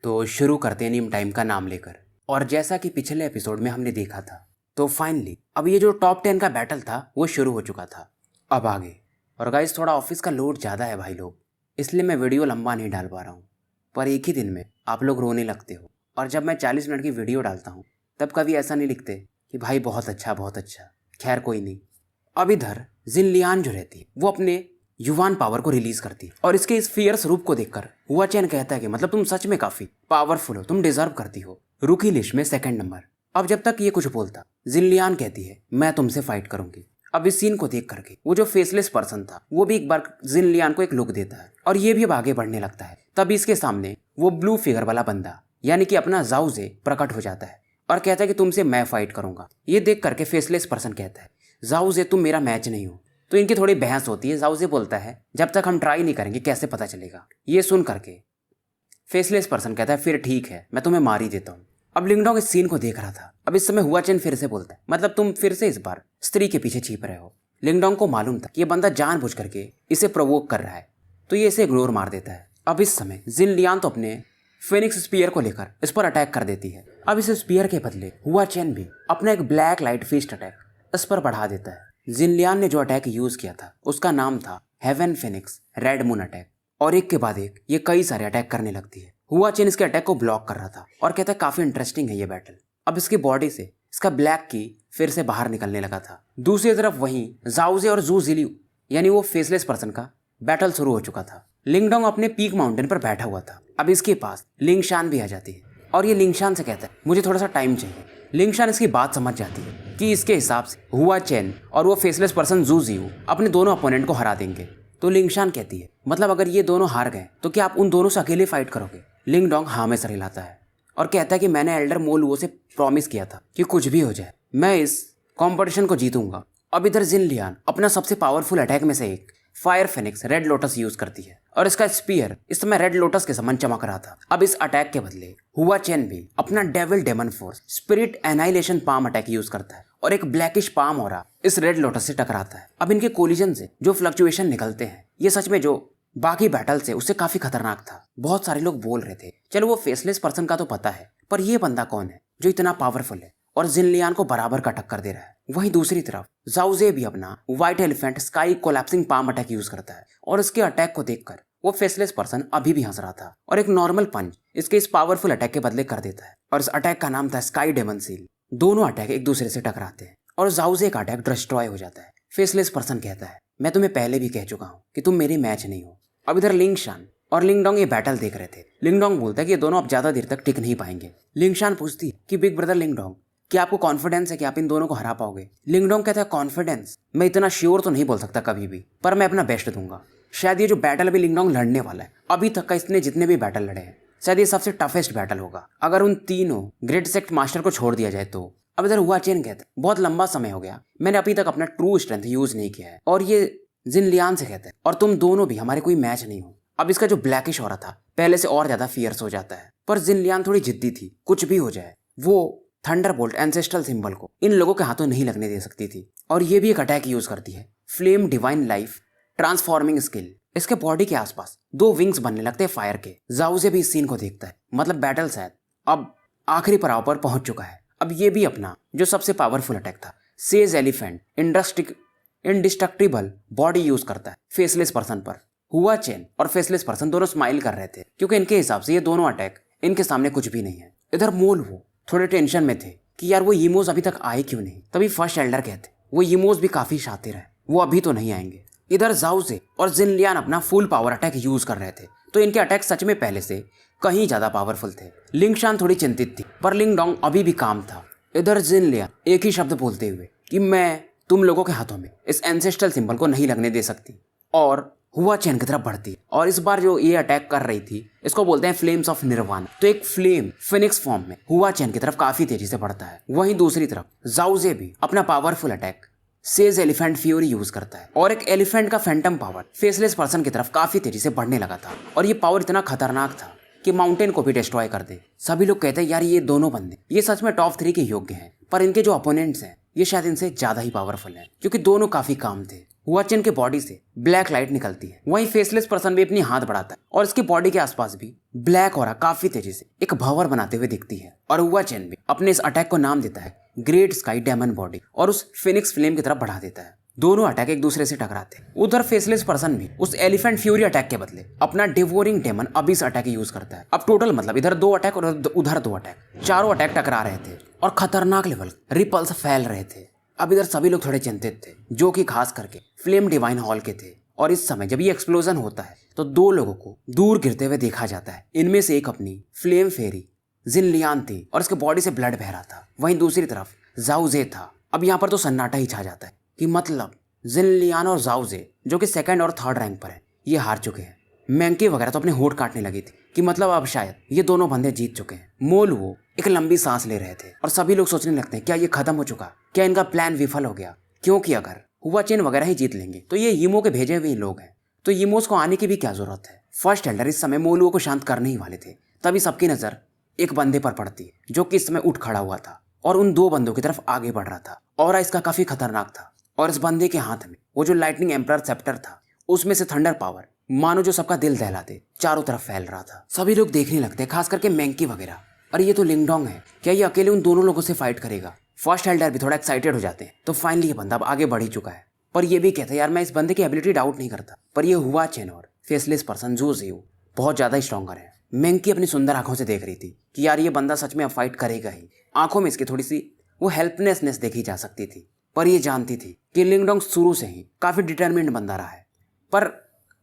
तो शुरू करते हैं नीम टाइम का नाम लेकर। और जैसा कि पिछले एपिसोड में हमने देखा था, तो फाइनली अब ये जो टॉप 10 का बैटल था वो शुरू हो चुका था। अब आगे। और गाइस थोड़ा ऑफिस का लोड ज़्यादा है भाई लोग, इसलिए मैं वीडियो लंबा नहीं डाल पा रहा हूँ। पर एक ही दिन में आप लोग रोने लगते हो, और जब मैं 40 मिनट की वीडियो डालता हूँ तब कभी ऐसा नहीं लिखते कि भाई बहुत अच्छा बहुत अच्छा। खैर कोई नहीं। अब इधर जिन लियान जो रहती है वो अपने युवान पावर को रिलीज करती है, और इसके इस फियर्स रूप को देखकर हुआ चैन कहता है कि मतलब तुम सच में काफी पावरफुल हो, तुम डिजर्व करती हो रुकी लिस्ट में सेकंड नंबर। अब जब तक ये कुछ बोलता, जिन लियान कहती है मैं तुमसे फाइट करूंगी। अब इस सीन को देख करके वो जो फेसलेस पर्सन था वो भी एक बार जिन लियान को एक लुक देता है, और ये भी अब आगे बढ़ने लगता है। तब इसके सामने वो ब्लू फिगर वाला बंदा यानी कि अपना जाउजे प्रकट हो जाता है और कहता है कि तुमसे मैं फाइट करूंगा। ये देख करके फेसलेस पर्सन कहता है जाउजे तुम मेरा मैच नहीं हो। तो इनकी थोड़ी बहस होती है। जाउजे बोलता है जब तक हम ट्राई नहीं करेंगे कैसे पता चलेगा। ये सुन करके फेसलेस पर्सन कहता है फिर ठीक है, मैं तुम्हें मार ही देता हूँ। अब लिंगडोंग इस सीन को देख रहा था। अब इस समय हुआ चेन फिर से बोलता है मतलब तुम फिर से इस बार स्त्री के पीछे छिप रहे हो। लिंगडोंग को मालूम था कि ये बंदा जानबूझ करके इसे प्रोवोक कर रहा है, तो ये इसे इग्नोर मार देता है। अब इस समय जिन लियान तो अपने फेनिक्स स्पीयर को लेकर इस पर अटैक कर देती है। अब इस स्पीयर के बदले हुआ चेन भी अपना एक ब्लैक लाइट फिस्ट अटैक इस पर बढ़ा देता है। जिन लियान ने जो अटैक यूज किया था उसका नाम था heaven phoenix red moon attack, और एक के बाद एक ये कई सारे अटैक करने लगती है। हुआ चेन इसके अटैक को ब्लॉक कर रहा था और कहता है काफी इंटरेस्टिंग है ये बैटल। अब इसकी बॉडी से इसका ब्लैक की फिर से बाहर निकलने लगा था। दूसरी तरफ वहीं जाउजे और जू जिलियू यानी वो फेसलेस पर्सन का बैटल शुरू हो चुका था। लिंगडोंग अपने पीक माउंटेन पर बैठा हुआ था। अब इसके पास लिंगशान भी आ जाती है और ये लिंगशान से कहता है मुझे थोड़ा सा टाइम चाहिए। लिंगशान इसकी बात समझ जाती है कि इसके हिसाब से हुआ चेन और वो फेसलेस पर्सन जू जियू अपने दोनों अपोनेंट को हरा देंगे। तो लिंगशान कहती है मतलब अगर ये दोनों हार गए तो क्या आप उन दोनों से अकेले फाइट करोगे। लिंगडोंग हाँ में सर हिलाता है और कहता है कि मैंने एल्डर मोलुओ से प्रॉमिस किया था कि कुछ भी हो जाए मैं इस कंपटीशन को जीतूंगा। अब इधर जिन लियान अपना सबसे पावरफुल अटैक में से एक fire phoenix red lotus use करती है, और इसका स्पीयर इस समय रेड लोटस के समान चमक रहा था। अब इस अटैक के बदले हुआ चेन भी अपना devil demon force spirit annihilation palm attack use करता है, और एक ब्लैकिश पाम ऑरा इस रेड लोटस से टकराता है। अब इनके कोलिजन से जो फ्लक्चुएशन निकलते हैं ये सच में जो बाकी बैटल से उससे काफी खतरनाक था। बहुत सारे लोग बोल रहे थे चलो वो फेसलेस पर्सन का तो पता है, पर ये बंदा कौन है जो इतना पावरफुल है और जिन लियान को बराबर का टक्कर दे रहा है। वहीं दूसरी तरफ जाउजे भी अपना white elephant sky collapsing palm attack use करता है, और इसके अटैक को देखकर वो फेसलेस पर्सन अभी भी हंस रहा था और एक नॉर्मल पंच इसके इस पावरफुल अटैक के बदले कर देता है, और इस अटैक का नाम था स्काई डेमन सील। दोनों अटैक एक दूसरे से टकराते हैं और जाउजे का अटैक डिस्ट्रॉय हो जाता है। फेसलेस पर्सन कहता है मैं तुम्हें पहले भी कह चुका हूँ कि तुम मेरी मैच नहीं हो। अब इधर लिंगशान और लिंगडोंग ये बैटल देख रहे थे। लिंगडोंग बोलता है कि ये दोनों अब ज्यादा देर तक टिक नहीं पाएंगे। लिंगशान पूछती है कि बिग ब्रदर लिंगडोंग क्या आपको कॉन्फिडेंस है कि आप इन दोनों को हरा पाओगे। लिंगडोंग कहता है कॉन्फिडेंस मैं इतना श्योर तो नहीं बोल सकता कभी भी, पर मैं अपना बेस्ट दूंगा। शायद ये जो बैटल अभी लिंगडोंग लड़ने वाला है अभी तक का इसने जितने भी बैटल लड़े हैं शायद ये सबसे टफेस्ट बैटल होगा अगर उन तीनों ग्रेट सेक्ट मास्टर को छोड़ दिया जाए तो। अब इधर हुआ चेन कहता है बहुत लंबा समय हो गया मैंने अभी तक अपना ट्रू स्ट्रेंथ यूज नहीं किया है, और ये जिन लियान से कहता है और तुम दोनों भी हमारे कोई मैच नहीं हो। अब इसका जो ब्लैकिश हो रहा था पहले से और ज्यादा फियर्स हो जाता है, पर जिन लियान थोड़ी जिद्दी थी। कुछ भी हो जाए वो थंडरबोल्ट एंसेस्ट्रल सिंबल को इन लोगों के हाथों नहीं लगने दे सकती थी, और ये भी एक अटैक यूज करती है flame divine life transforming skill. इसके बॉडी के आसपास दो विंग्स बनने लगते हैं फायर के। जाउजे भी इस सीन को देखता है मतलब बैटल शायद अब आखिरी पड़ाव पर पहुंच चुका है। अब ये भी अपना जो सबसे पावरफुल अटैक था says elephant indestructible body use करता है फेसलेस पर्सन पर। हुआ चेन और फेसलेस पर्सन दोनों स्माइल कर रहे थे क्योंकि इनके हिसाब से ये दोनों अटैक इनके सामने कुछ भी नहीं है। इधर मोल वो थोड़े टेंशन में थे कि यार वो ईमोस अभी तक आए क्यों नहीं। तभी फर्स्ट एल्डर कहते वो ईमोस भी काफी शातिर है, वो अभी तो नहीं आएंगे। इधर जाउजे और जिन लियान अपना फुल पावर अटैक यूज कर रहे थे, तो इनके अटैक सच में पहले से कहीं ज्यादा पावरफुल थे। लिंगशान थोड़ी चिंतित थी पर लिंगडोंग अभी भी काम था। इधर जिन लियान एक ही शब्द बोलते हुए कि मैं तुम लोगों के हाथों में इस एंसेस्ट्रल सिंबल को नहीं लगने दे सकती, और हुआ चेन की तरफ बढ़ती है। और इस बार जो ये अटैक कर रही थी इसको बोलते हैं फ्लेम्स ऑफ निर्वाण। तो एक फ्लेम फिनिक्स फॉर्म में हुआ चेन की तरफ काफी तेजी से बढ़ता है। वहीं दूसरी तरफ जाउजे भी अपना powerful attack says elephant fury use करता है, और एक एलिफेंट का फैंटम पावर फेसलेस पर्सन की तरफ काफी तेजी से बढ़ने लगा था, और ये पावर इतना खतरनाक था कि माउंटेन को भी डिस्ट्रॉय कर दे। सभी लोग कहते हैं यार ये दोनों बंदे ये सच में टॉप 3 के योग्य हैं, पर इनके जो अपोनेंट्स हैं ये शायद इनसे ज्यादा ही पावरफुल हैं क्योंकि दोनों काफी काम थे। हुआ चेन के बॉडी से ब्लैक लाइट निकलती है। वहीं फेसलेस पर्सन भी अपनी हाथ बढ़ाता है और इसकी बॉडी के आसपास भी ब्लैक ऑरा काफी तेजी से एक भंवर बनाते हुए दिखती है। और हुआ चेन भी अपने इस अटैक को नाम देता है ग्रेट स्काई डेमन बॉडी और उस फिनिक्स फ्लेम की तरफ बढ़ा देता है। दोनों अटैक एक दूसरे से टकराते हैं। उधर फेसलेस पर्सन भी उस एलिफेंट फ्यूरी अटैक के बदले अपना devouring demon abyss attack use करता है। अब टोटल मतलब इधर 2 अटैक और उधर 2 अटैक, चारों अटैक टकरा रहे थे और खतरनाक लेवल रिपल्स फैल रहे थे। अब इधर सभी लोग थोड़े चिंतित थे, जो कि खास करके फ्लेम डिवाइन हॉल के थे। और इस समय जब ये एक्सप्लोजन होता है तो 2 लोगों को दूर गिरते हुए देखा जाता है। इनमें से एक अपनी फ्लेम फेरी जिनलियान थी और उसके बॉडी से ब्लड बह रहा था। वहीं दूसरी तरफ जाउजे था। अब यहाँ पर तो सन्नाटा ही छा जाता है कि मतलब जिनलियान और जाउजे, जो कि 2nd और 3rd रैंक पर है, ये हार चुके हैं। मैंकी वगैरह तो अपने होठ काटने लगी थी कि मतलब अब शायद ये दोनों बंदे जीत चुके हैं। मोल वो एक लंबी सांस ले रहे थे और सभी लोग सोचने लगते हैं क्या ये खत्म हो चुका, क्या इनका प्लान विफल हो गया, क्योंकि अगर हुआ चेन वगैरह ही जीत लेंगे तो ये यीमो के भेजे हुए लोग हैं, तो यीमोस को आने की भी क्या जरूरत है। फर्स्ट एल्डर इस समय मोलुओ को शांत करने ही वाले थे, तभी सबकी नजर एक बंदे पर पड़ती है जो कि इस समय उठ खड़ा हुआ था और उन 2 बंदों की तरफ आगे बढ़ रहा था। और इसका काफी खतरनाक था और इस बंदे के हाथ में वो जो लाइटनिंग एम्परर सेप्टर था, उसमें से थंडर पावर मानो जो सबका दिल दहलाते चारों तरफ फैल रहा था। सभी लोग देखने लगते, खास करके मैंकी वगैरह, अरे ये तो लिंगडोंग है, क्या ये अकेले उन दोनों लोगों से फाइट करेगा। फर्स्ट एल्डर भी थोड़ा एक्साइटेड हो जाते हैं। तो फाइनली ये बंदा अब आगे बढ़ ही चुका है, पर ये भी कहता है यार मैं इस बंदे की एबिलिटी डाउट नहीं करता, पर ये हुआ चेन और फेसलेस पर्सन जू जियो बहुत ज्यादा स्ट्रॉन्गर है। मैंकी अपनी सुंदर आंखों से देख रही थी कि यार ये बंदा सच में अब फाइट करेगा ही। आंखों में इसकी थोड़ी सी वो हेल्पलेसनेस देखी जा सकती थी, पर ये जानती थी कि लिंगडोंग शुरू से ही काफी डिटरमिन्ड बंदा रहा है। पर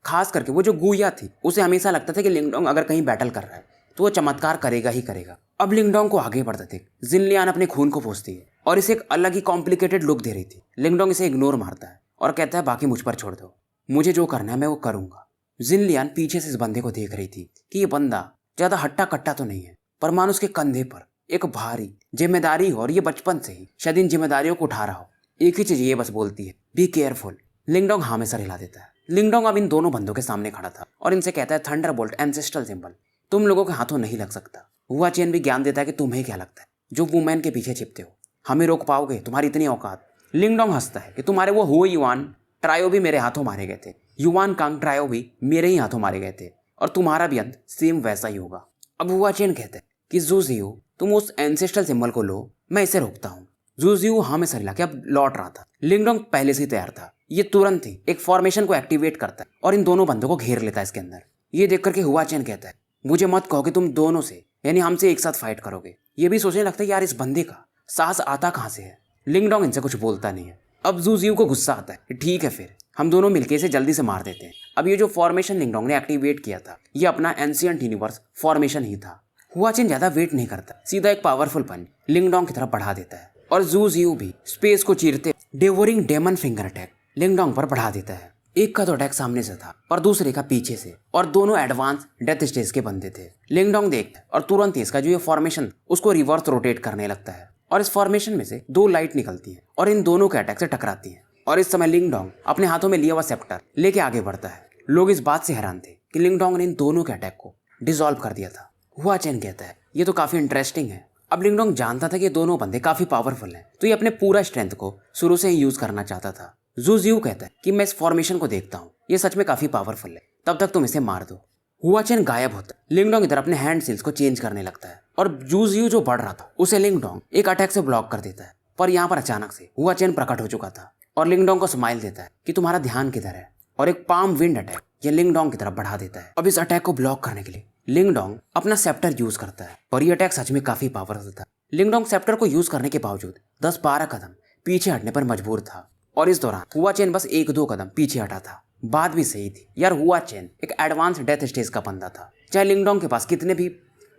खास करके वो जो गुया थी, उसे हमेशा लगता था कि लिंगडोंग अगर कहीं बैटल कर रहा है तो वो चमत्कार करेगा ही करेगा। अब लिंगडोंग को आगे बढ़ते थे जिनलियान अपने खून को पोंछती है और इसे एक अलग ही कॉम्प्लिकेटेड लुक दे रही थी। लिंगडोंग इसे इग्नोर मारता है और कहता है बाकी मुझ पर छोड़ दो, मुझे जो करना है मैं वो करूंगा। जिनलियान पीछे से इस बंदे को देख रही थी कि ये बंदा ज्यादा हट्टा कट्टा तो नहीं है, पर मान उसके कंधे पर एक भारी जिम्मेदारी हो और ये बचपन से ही शायद इन जिम्मेदारियों को उठा रहा हो। एक ही चीज ये बस बोलती है बी केयरफुल। लिंगडोंग हाँ में सर हिला देता है। लिंगडोंग अब इन दोनों बंदों के सामने खड़ा था और इनसे कहता है थंडरबोल्ट एंसेस्ट्रल सिंबल तुम लोगों के हाथों नहीं लग सकता। हुआ चेन भी ज्ञान देता है कि तुम्हें क्या लगता है जो वुमेन के पीछे छिपते हो, हमें रोक पाओगे, तुम्हारी इतनी औकात। लिंगडोंग हंसता है कि तुम्हारे वो हो युआन ट्रायो भी मेरे हाथों मारे गए थे, युआन कांग ट्रायो भी मेरे ही हाथों मारे गए थे और तुम्हारा भी अंत सेम वैसा ही होगा। अब हुआ चेन कहता है कि जूजियो तुम उस एंसेस्ट्रल सिंबल को लो, मैं इसे रोकता हूँ। जूजियो हाँ में सर हिला के अब लौट रहा था। लिंगडोंग पहले से ही तैयार था। ये तुरंत ही एक फॉर्मेशन को एक्टिवेट करता है और इन दोनों बंदों को घेर लेता है इसके अंदर। ये देख करके हुआ चेन कहता है मुझे मत कहो कि तुम दोनों से यानी हमसे एक साथ फाइट करोगे। ये भी सोचने लगता है यार इस बंदे का साहस आता कहाँ से है। लिंगडोंग इनसे कुछ बोलता नहीं है। अब जूजियो को गुस्सा आता है कि ठीक है फिर हम दोनों मिलके इसे जल्दी से मार देते हैं। अब ये जो फॉर्मेशन लिंगडोंग ने एक्टिवेट किया था ये अपना एंशिएंट यूनिवर्स फॉर्मेशन ही था। हुआ चेन ज्यादा वेट नहीं करता, सीधा एक पावरफुल पंच लिंगडोंग की तरफ बढ़ा देता है और जूजियो भी स्पेस को चीरते डिवोरिंग डेमन फिंगर अटैक लिंगडोंग पर बढ़ा देता है। एक का तो अटैक सामने से था और दूसरे का पीछे से और दोनों एडवांस डेथ स्टेज के बंदे थे। लिंगडोंग देखता है और तुरंत ही इसका जो ये फॉर्मेशन उसको रिवर्स रोटेट करने लगता है और इस फॉर्मेशन में से 2 लाइट निकलती है और इन दोनों के अटैक से टकराती है। और इस समय लिंगडोंग अपने हाथों में लिया हुआ सेप्टर लेके आगे बढ़ता है। लोग इस बात से हैरान थे कि लिंगडोंग ने इन दोनों के अटैक को डिसॉल्व कर दिया था। हुआ चेन कहता है ये तो काफी इंटरेस्टिंग है। अब लिंगडोंग जानता था कि ये दोनों बंदे काफी पावरफुल हैं, तो ये अपने पूरा स्ट्रेंथ को शुरू से ही यूज करना चाहता था। जूजियो कहता है कि मैं इस फॉर्मेशन को देखता हूँ, ये सच में काफी पावरफुल है, तब तक तुम इसे मार दो। हुआ चेन गायब होता है। लिंगडोंग इधर अपने हैंड सील्स को चेंज करने लगता है और जूजियो जो बढ़ रहा था उसे लिंगडोंग एक अटैक से ब्लॉक कर देता है। पर यहाँ पर अचानक से हुआ चेन प्रकट हो चुका था और लिंगडोंग को स्माइल देता है कि तुम्हारा ध्यान किधर है, और एक पाम विंड अटैक ये लिंगडोंग की तरफ बढ़ा देता है। अब इस अटैक को ब्लॉक करने के लिए लिंगडोंग अपना सेप्टर यूज करता है और ये अटैक सच में काफी पावरफुल था। लिंगडोंग सेप्टर को यूज करने के बावजूद 10-12 कदम पीछे हटने पर मजबूर था और इस दौरान हुआ चेन बस 1-2 कदम पीछे हटा था। बात भी सही थी यार, हुआ चेन एक एडवांस डेथ स्टेज का बंदा था। चाहे लिंगडोंग के पास कितने भी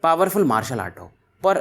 पावरफुल मार्शल आर्ट हो, पर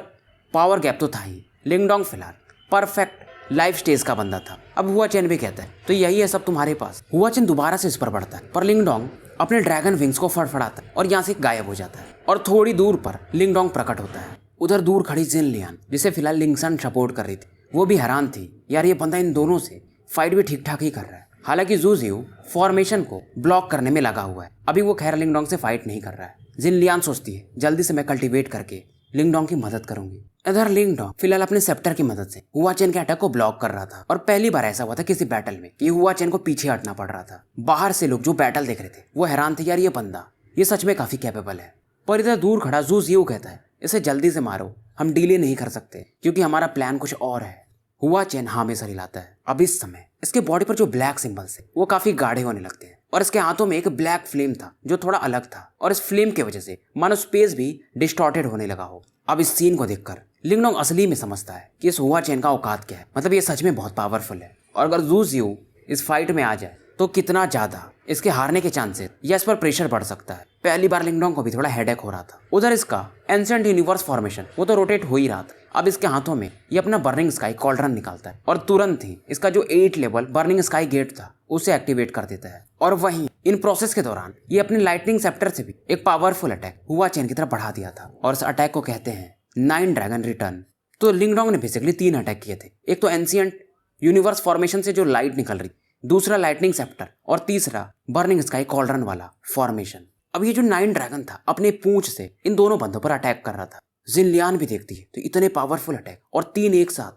पावर गैप तो था ही। लिंगडोंग फिलहाल परफेक्ट लाइफ स्टेज का बंदा था। अब हुआ चेन भी कहता है तो यही है सब तुम्हारे पास। हुआ चेन दोबारा से इस पर बढ़ता है, पर लिंगडोंग अपने ड्रैगन विंग्स को फड़फड़ाता है और यहाँ से गायब हो जाता है और थोड़ी दूर पर लिंगडोंग प्रकट होता है। उधर दूर खड़ी जिनलियान, जिसे फिलहाल लिंगसन सपोर्ट कर रही थी, वो भी हैरान थी यार ये बंदा इन दोनों से फाइट भी ठीक ठाक ही कर रहा है। हालांकि जूजियो फॉर्मेशन को ब्लॉक करने में लगा हुआ है, अभी वो खैर लिंगडोंग से फाइट नहीं कर रहा है। जिनलियान सोचती है जल्दी से मैं कल्टीवेट करके लिंगडोंग की मदद करूंगी। इधर लिंगडोंग फिलहाल अपने सेप्टर की मदद से हुआ चेन के अटैक को ब्लॉक कर रहा था और पहली बार ऐसा हुआ था किसी बैटल में कि हुआ चेन को पीछे हटना पड़ रहा था। बाहर से लोग जो बैटल देख रहे थे वो हैरान थे, यार ये बंदा ये सच में काफी कैपेबल है। पर इधर दूर खड़ा जू जियो कहता है इसे जल्दी से मारो, हम डिले नहीं कर सकते क्योंकि हमारा प्लान कुछ और है। हुआ चेन हाँ में सर हिलाता है। अब इस समय इसके बॉडी पर जो ब्लैक सिंबल्स है वो काफी गाढ़े होने लगते हैं और इसके हाथों में एक ब्लैक फ्लेम था जो थोड़ा अलग था और इस फ्लेम की वजह से मानो स्पेस भी डिस्टॉर्टेड होने लगा हो। अब इस सीन को देखकर लिंगडोंग असली में समझता है कि इस हुआ चेन का औकात क्या है, मतलब ये सच में बहुत पावरफुल है और अगर जू जियो इस फाइट में आ जाए तो कितना ज्यादा इसके हारने के चांसेस या इस पर प्रेशर बढ़ सकता है। पहली बार लिंगडोंग को भी थोड़ा हेडेक हो रहा था। उधर इसका एंशिएंट यूनिवर्स फॉर्मेशन वो तो रोटेट हो ही रहा था। अब इसके हाथों में ये अपना बर्निंग स्काई कॉल्ड्रन निकालता है और तुरंत ही इसका जो 8 लेवल बर्निंग स्काई गेट था उसे एक्टिवेट कर देता है और वहीं इन प्रोसेस के दौरान ये अपने लाइटनिंग सेप्टर से भी एक पावरफुल अटैक हुआ चेन की तरफ बढ़ा दिया था और इस अटैक को कहते हैं 9 ड्रैगन रिटर्न। तो लिंगडोंग ने बेसिकली 3 अटैक किए थे, एक तो एंशिएंट यूनिवर्स फॉर्मेशन से जो लाइट निकल रही, दूसरा लाइटनिंग सेप्टर और तीसरा बर्निंग स्काई कॉल्ड्रन वाला फॉर्मेशन। अब ये जो 9 ड्रैगन था अपने पूंछ से इन दोनों बंदों पर अटैक कर रहा था। जिनलियान भी देखती है तो इतने पावरफुल अटैक और 3 एक साथ,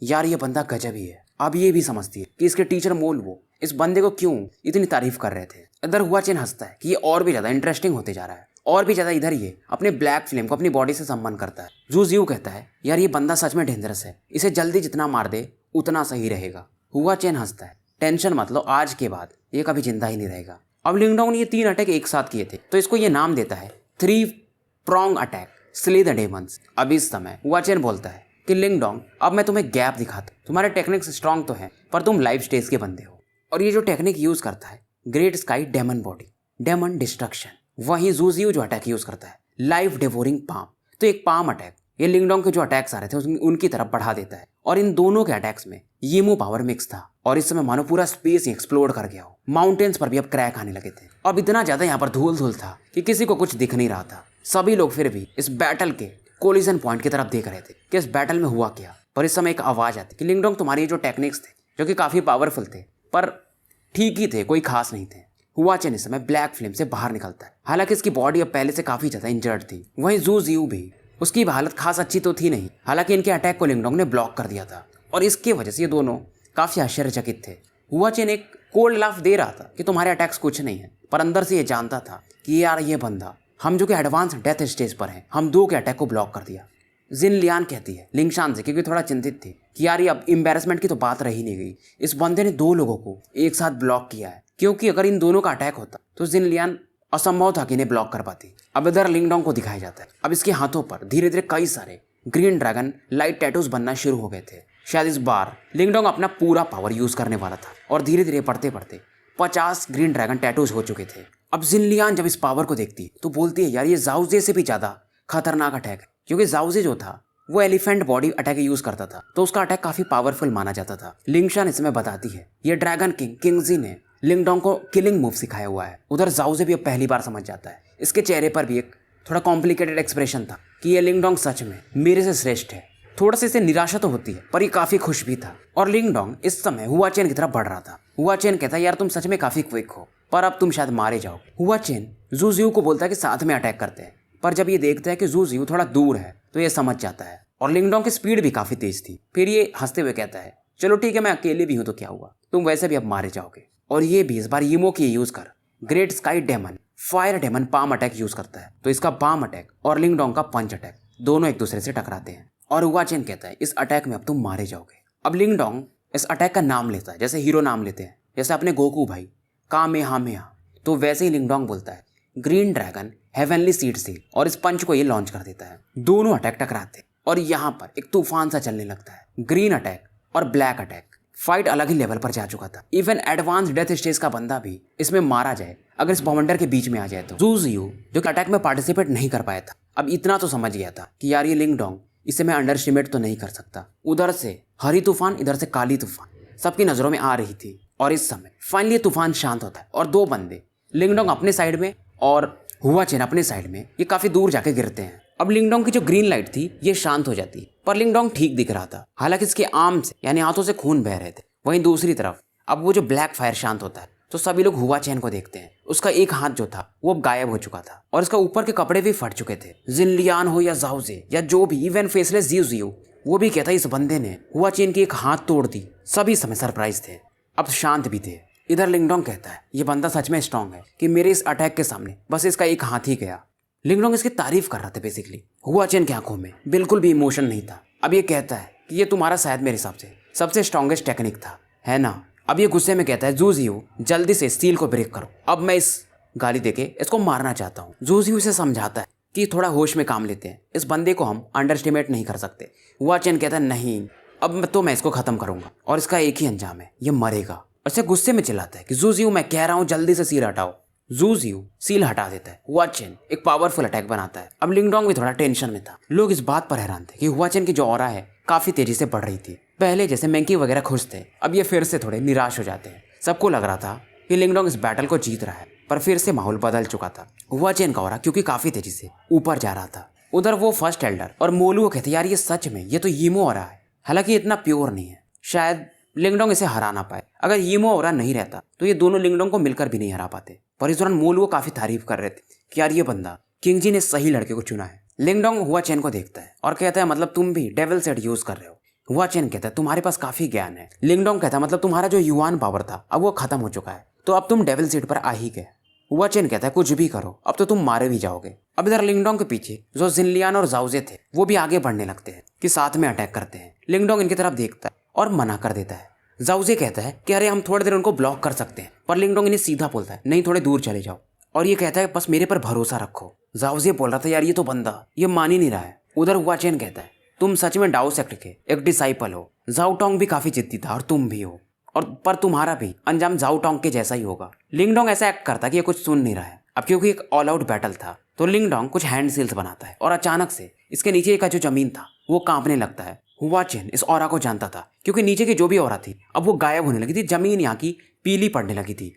यार ये बंदा गजब ही है। अब ये भी समझती है कि इसके टीचर मोल वो इस बंदे को क्यों इतनी तारीफ कर रहे थे। इधर हुआ चेन हंसता है कि ये और भी ज्यादा इंटरेस्टिंग होते जा रहा है और भी ज्यादा इधर ये अपने ब्लैक फ्लेम को अपनी बॉडी से संबंध करता है। जू जियो कहता है यार ये बंदा सच में डेंजरस है, इसे जल्दी जितना मार दे उतना सही रहेगा। हुआ चेन हंसता है, टेंशन मत लो, आज के बाद ये कभी जिंदा ही नहीं रहेगा। अब लिंगडोंग ने ये 3 अटैक एक साथ किए थे तो इसको ये नाम देता है 3 prong attack slay the demons. अब इस समय हुआ चेन बोलता है कि लिंगडोंग अब मैं तुम्हें गैप दिखाता हूं, तुम्हारे टेक्निक्स स्ट्रांग तो हैं पर तुम लाइफ स्टेज के बंदे हो। और ये जो टेक्निक यूज करता है great sky demon body demon destruction. वहीं जू जियो जो अटैक यूज करता है लाइफ डेवोरिंग पाम। तो एक पाम अटैक ये लिंगडोंग के जो अटैक्स आ रहे थे उनकी तरफ बढ़ा देता है और इन दोनों के अटैक्स में यीमो पावर मिक्स था और इस समय मानो पूरा स्पेस ही एक्सप्लोड कर गया हो। माउंटेन्स पर भी अब क्रैक आने लगे थे। अब इतना ज्यादा यहाँ पर धूल धूल था कि किसी को कुछ दिख नहीं रहा था। सभी लोग फिर भी इस बैटल के कोलिजन पॉइंट की तरफ देख रहे थे कि इस बैटल में हुआ क्या। पर इस समय एक आवाज आती कि लिंगडोंग तुम्हारे जो टेक्निक्स थे जो कि काफी पावरफुल थे पर ठीक ही थे, कोई खास नहीं थे। हुआ चेन इस समय ब्लैक फ्लेम से बाहर निकलता है। हालांकि इसकी बॉडी अब पहले से काफी ज्यादा इंजर्ड थी। वहीं जू जियो भी उसकी हालत खास अच्छी तो थी नहीं। हालांकि इनके अटैक को लिंगडोंग ने ब्लॉक कर दिया था और इसके वजह से ये दोनों काफी आश्चर्यचकित थे। हुआ चेन एक कोल्ड लाफ दे रहा था कि तुम्हारे अटैक्स कुछ नहीं है, पर अंदर से ये जानता था कि यार ये बंदा हम जो कि एडवांस डेथ स्टेज पर हैं, हम 2 के अटैक को ब्लॉक कर दिया। जिनलियान कहती है लिंगशान से क्योंकि थोड़ा चिंतित थी कि यार ये अब एम्बेरसमेंट की तो बात रही नहीं गई, इस बंदे ने 2 लोगों को एक साथ ब्लॉक किया है। क्योंकि अगर इन दोनों का अटैक होता तो जिनलियान असंभव था कि इन्हें ब्लॉक कर पाती। अब इधर लिंगडोंग को दिखाया जाता है अब इसके हाथों पर धीरे धीरे कई सारे ग्रीन ड्रैगन लाइट टैटूज बनना शुरू हो गए थे। शायद इस बार लिंगडोंग अपना पूरा पावर यूज करने वाला था और धीरे धीरे पढ़ते पढ़ते 50 ग्रीन ड्रैगन टैटूज हो चुके थे। अब जिनलियान जब इस पावर को देखती है तो बोलती है यार ये जाओजे से भी ज्यादा खतरनाक अटैक है। क्योंकि जाओजे जो था वो एलिफेंट बॉडी अटैक यूज करता था तो उसका अटैक काफी पावरफुल माना जाता था। लिंगशान इसमें बताती है ये ड्रैगन किंग किंगजी ने लिंगडोंग को किलिंग मूव सिखाया हुआ है। उधर जाओजे भी अब पहली बार समझ जाता है। इसके चेहरे पर भी एक थोड़ा कॉम्प्लिकेटेड एक्सप्रेशन था कि ये लिंगडोंग सच में मेरे से श्रेष्ठ है। थोड़ा सा इसे निराशा तो होती है पर ये काफी खुश भी था। और लिंगडोंग इस समय हुआ चेन की तरफ बढ़ रहा था। हुआ चेन कहता है यार तुम सच में काफी क्विक हो पर अब तुम शायद मारे जाओ। हुआ चेन जू जियो को बोलता है कि साथ में अटैक करते हैं, पर जब ये देखता है कि जू जियो थोड़ा दूर है तो ये समझ जाता है। और लिंगडोंग की स्पीड भी काफी तेज थी। फिर ये हंसते हुए कहता है चलो ठीक है मैं अकेले भी हूं तो क्या हुआ, तुम वैसे भी अब मारे जाओगे। और ये भी इस बार यीमो की यूज कर great sky demon fire demon palm attack use करता है। तो इसका पाम अटैक और लिंगडोंग का पंच अटैक दोनों एक दूसरे से टकराते हैं और हुआ चेन कहता है इस अटैक में अब तुम मारे जाओगे। अब लिंगडोंग इस अटैक का नाम लेता है जैसे हीरो नाम लेते हैं, जैसे अपने गोकू भाई कामेहामेहा। तो वैसे ही लिंगडोंग बोलता है green dragon heavenly seed seal और इस पंच को ये लॉन्च कर देता है। दोनों अटैक टकराते और यहाँ पर एक तूफान सा चलने लगता है। ग्रीन अटैक और ब्लैक अटैक फाइट अलग ही लेवल पर जा चुका था। इवन एडवांस डेथ स्टेज का बंदा भी इसमें मारा जाए अगर इस बॉम्बेंडर के बीच में आ जाए तो। जू जियो जो कि अटैक में पार्टिसिपेट नहीं कर पाया था अब इतना तो समझ गया था कि यार ये लिंगडोंग इसे मैं अंडर एस्टिमेट तो नहीं कर सकता। उधर से हरी तूफान इधर से काली तूफान सबकी नजरों में आ रही थी और इस समय फाइनली तूफान शांत होता है और 2 बंदे लिंगडोंग अपने साइड में और हुआ चेन अपने साइड में ये काफी दूर जाके गिरते हैं। अब लिंगडोंग की जो ग्रीन लाइट थी ये शांत हो जाती पर लिंगडोंग ठीक दिख रहा था। हालांकि इसके आर्म से यानी हाथों से खून बह रहे थे। वहीं दूसरी तरफ अब वो जो ब्लैक फायर शांत होता है तो सभी लोग हुआ चैन को देखते हैं। उसका एक हाथ जो था वो अब गायब हो चुका था और उसका ऊपर के कपड़े भी फट चुके थे। जिनलियान हो या जाओजे या जो भी, इवन फेसलेस जियो जियो, वो भी कहता इस बंदे ने हुआ चैन की एक हाथ तोड़ दी। सभी समय सरप्राइज थे, अब शांत भी थे। इधर लिंगडोंग कहता है ये बंदा सच में स्ट्रांग है कि मेरे इस अटैक के सामने बस इसका एक हाथ ही गया। लिंगडोंग इसकी तारीफ कर रहा था बेसिकली। हुआ चैन की आंखों में बिल्कुल भी इमोशन नहीं था। अब ये कहता है कि ये तुम्हारा शायद मेरे हिसाब से सबसे स्ट्रॉन्गेस्ट टेक्निक था, है ना। अब ये गुस्से में कहता है जू जियो जल्दी से स्टील को ब्रेक करो, अब मैं इस गाली देके इसको मारना चाहता हूँ। जू जियो इसे समझाता है कि थोड़ा होश में काम लेते हैं, इस बंदे को हम अंडरस्टिमेट नहीं कर सकते। हुआ चैन कहता है नहीं, अब तो मैं इसको खत्म करूंगा और इसका एक ही अंजाम है, ये मरेगा। और इसे गुस्से में चिल्लाता है कि जू जियो मैं कह रहा हूँ जल्दी से सील हटाओ। जू जियो सील हटा देता है। हुआ चैन एक पावरफुल अटैक बनाता है। अब लिंगडोंग भी थोड़ा टेंशन में था। लोग इस बात पर हैरान थे कि हुआ चैन की जो ऑरा है काफी तेजी से बढ़ रही थी। पहले जैसे मैंकी वगैरह खुश थे, अब ये फिर से थोड़े निराश हो जाते हैं। सबको लग रहा था कि लिंगडोंग इस बैटल को जीत रहा है, पर फिर से माहौल बदल चुका था। हुआ चैन का ऑरा क्योंकि काफी तेजी से ऊपर जा रहा था। उधर वो फर्स्ट एल्डर और मोलू कहते यार ये सच में ये तो यीमो ऑरा है, हालांकि इतना प्योर नहीं है, शायद लिंगडोंग इसे हरा ना पाए। अगर यीमो ऑरा नहीं रहता तो ये दोनों लिंगडोंग को मिलकर भी नहीं हरा पाते। पर इस दौरान मोलू काफी तारीफ कर रहे थे कि यार ये बंदा किंगजी ने सही लड़के को चुना है। लिंगडोंग हुआ चैन को देखता है और कहता है मतलब तुम भी डेविल सेट यूज कर रहे हो। हुआ चैन कहता है तुम्हारे पास काफी ज्ञान है। लिंगडोंग कहता है मतलब तुम्हारा जो युआन पावर था अब वो खत्म हो चुका है, तो अब तुम डेविल सीट पर आ ही गए। हुआ चैन कहता है कुछ भी करो अब तो तुम मारे भी जाओगे। अब इधर लिंगडोंग के पीछे जो जिनलियान और जाओजे थे वो भी आगे बढ़ने लगते हैं कि साथ में अटैक करते हैं। लिंगडोंग इनकी तरफ देखता है और मना कर देता है। जाओजे कहता है कि अरे हम थोड़ी देर उनको ब्लॉक कर सकते हैं, पर लिंगडोंग इन्हें सीधा बोलता है नहीं थोड़े दूर चले जाओ, और ये कहता है बस मेरे पर भरोसा रखो। जाओजे बोल रहा था यार ये तो बंदा ये मान ही नहीं रहा है। उधर हुआ चैन कहता है तुम सच में डाओ सेक्ट के एक डिसाइपल हो। जाओटोंग भी काफी जिद्दी था और तुम भी हो, और पर तुम्हारा भी अंजाम जाओटोंग के जैसा ही होगा। लिंगडोंग ऐसा एक्ट करता कि ये कुछ सुन नहीं रहा है। अब क्योंकि एक ऑल आउट बैटल था तो लिंगडोंग कुछ हैंड सील्स बनाता है और अचानक से इसके नीचे का जो जमीन था वो कांपने लगता है। हुआ चैन इस ऑरा को जानता था क्योंकि नीचे की जो भी ऑरा थी अब वो गायब होने लगी थी, जमीन यहाँ की पीली पड़ने लगी थी।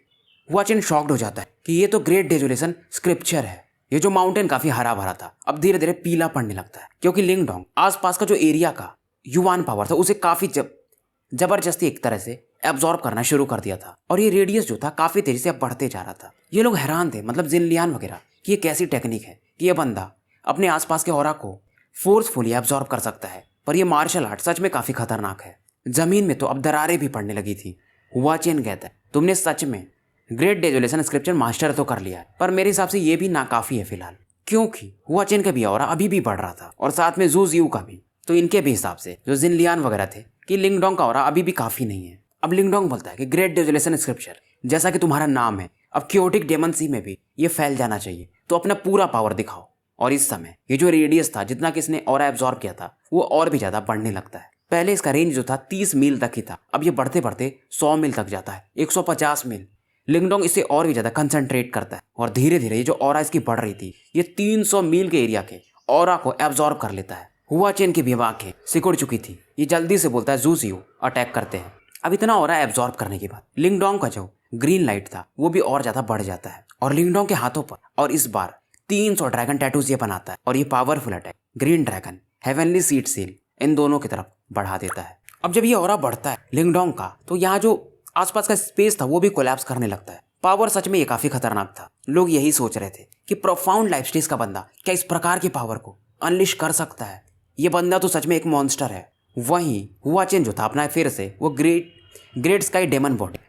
हुआ चैन शॉक्ड हो जाता है कि ये तो ग्रेट डेजोलेशन स्क्रिप्चर है। ये जो माउंटेन काफी हरा भरा था अब धीरे धीरे पीला पड़ने लगता है, क्योंकि लिंगडोंग आसपास का जो एरिया का युआन पावर था उसे काफी जबरदस्ती एक तरह से एब्जॉर्ब करना शुरू कर दिया था, और ये रेडियस जो था काफी तेजी से अब बढ़ते जा रहा था। ये लोग हैरान थे, मतलब जिनलियान वगैरह, कि ये कैसी टेक्निक है कि ये बंदा अपने आसपास के ऑरा को फोर्सफुली एब्जॉर्ब कर सकता है। पर ये मार्शल आर्ट सच में काफी खतरनाक है। जमीन में तो अब दरारें भी पड़ने लगी थी। हुआ चैन कहता है तुमने सच में ग्रेट डेजोलेशन स्क्रिप्चर मास्टर तो कर लिया है, पर मेरे हिसाब से ये भी नाकाफी है फिलहाल, क्योंकि हुआ चैन का भी ऑरा अभी भी बढ़ रहा था और साथ में जू जियो का भी। तो इनके भी हिसाब से जो जिनलियान वगैरह थे कि लिंगडोंग का ऑरा अभी भी काफी नहीं है। अब लिंगडोंग बोलता है कि ग्रेट डेजोलेशन स्क्रिप्चर जैसा कि तुम्हारा नाम है अब क्योटिक डेमन सी में भी ये फैल जाना चाहिए, तो अपना पूरा पावर दिखाओ। और इस समय ये जो रेडियस था जितना कि इसने ऑरा एब्जॉर्ब किया था वो और भी ज्यादा बढ़ने लगता है। पहले इसका रेंज जो था 30 मील तक ही था, अब ये बढ़ते बढ़ते 100 मील तक जाता है, 150 मील। लिंगडोंग इसे और भी ज्यादा कंसंट्रेट करता है और धीरे धीरे ये जो ऑरा इसकी बढ़ रही थी ये 300 मील के एरिया के ऑरा को एब्जॉर्ब कर लेता है। हुआ चैन की भी आंखें सिकुड़ चुकी थी। ये जल्दी से बोलता है जू जियो अटैक करते हैं। अब इतना ऑरा एब्जॉर्ब करने के बाद लिंगडोंग का जो ग्रीन लाइट था वो भी और ज्यादा बढ़ जाता है और लिंगडोंग के हाथों पर और इस बार 300 ड्रैगन टैटूज ये बनाता है, और ये powerful attack green dragon heavenly seed seal इन दोनों की तरफ बढ़ा देता है। अब जब ये ऑरा बढ़ता है लिंगडोंग का, तो यहाँ जो आसपास का स्पेस था वो भी कोलैप्स करने लगता है। पावर सच में ये काफी खतरनाक था। लोग यही सोच रहे थे कि प्रोफाउंड लाइफ स्टेज का बंदा क्या इस प्रकार की पावर को अनलिश कर सकता है। ये बंदा तो सच में एक मॉन्स्टर है। वहीं हुआ चैन जो था अपना फिर से वो great sky demon body